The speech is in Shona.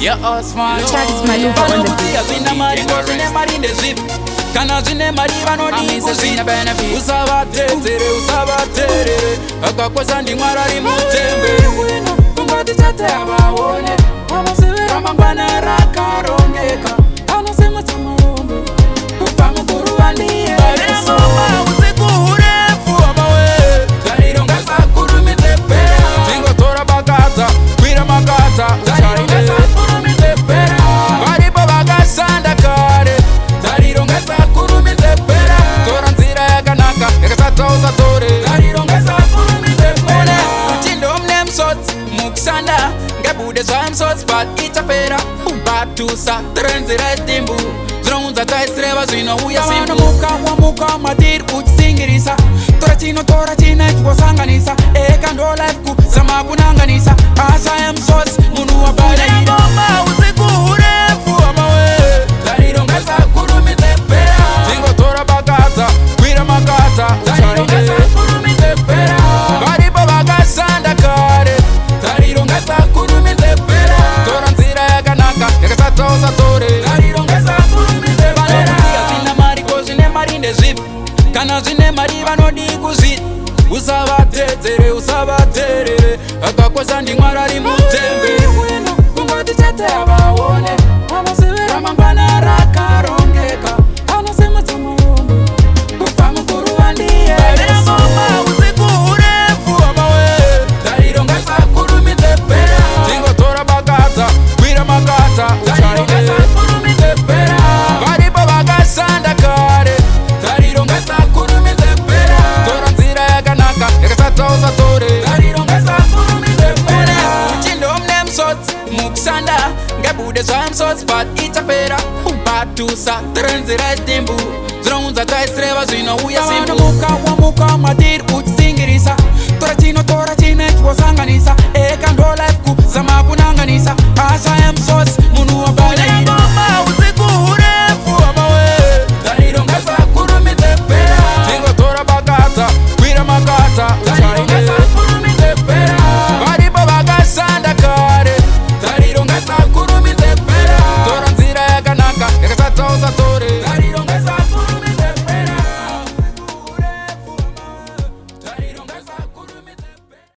Ya Osman Charles Maluva on the beat. Zina mari zine mari ndezip Kana zine mari vanodi kuzina Usabatetere, usabaterere Akakosa ndi mwara rimutembe Kumbati chate abawone Abasivera mambana rakarongeka Anosema tamarombe Kufa mukuru wandiye Barina ngoma usiku urefu amawe Zarironga sakuru mitepera Zingo tora bakata, kwira makata Zarironga sakuru mitepera Baripo bakasanda kare Zarironga sakuru mitepera Tora nzira yakanaka, yakasata usatore Zarironga sakuru mitepera Uchindo mne msotsi, mukisanda Ngebude zwa msotsi, but itapera Batusa, terenzira etimbu Zronza kaisreva zwino uya simbu Muka madir uchisingirisa Tora china itukosanganisa Eka ndo life ku sama kunanganisa Asa msotsi, munu wa bada ida Ngoma usiku urefu amawe Zarironga sakuru mitepera Zingo tora bakata, kwira makata Zarironga sakuru mitepera Baripo bakasanda kare Zarironga sakuru mitepera Tora nzira yakanaka, yakasata usatore Zarironga sakuru mitepera Zina mari kozine mari ndezip Kana zine mari vanodi kuzit Usabatetere, usabaterere Akakosa ndi mwara rimutembe Kumbati chate abawone Abasivera mambana rakarongeka Anosema tamarombe Kufa mukuru wandiye Barina ngoma usiku urefu amawe Zarironga sakuru mitepera Zingo tora bakata, kwira makata Zarironga sakuru mitepera Baripo bakasanda kare Zarironga sakuru mitepera Tora nzira yakanaka, yakasata usatore Zarironga sakuru mitepera Uchindo mne msotsi, mukisanda Ngebude zwa msotsi, but itapera Batusa, terenzira etimbu Zronza kaisreva zwino uya simbu Muka madir uchisi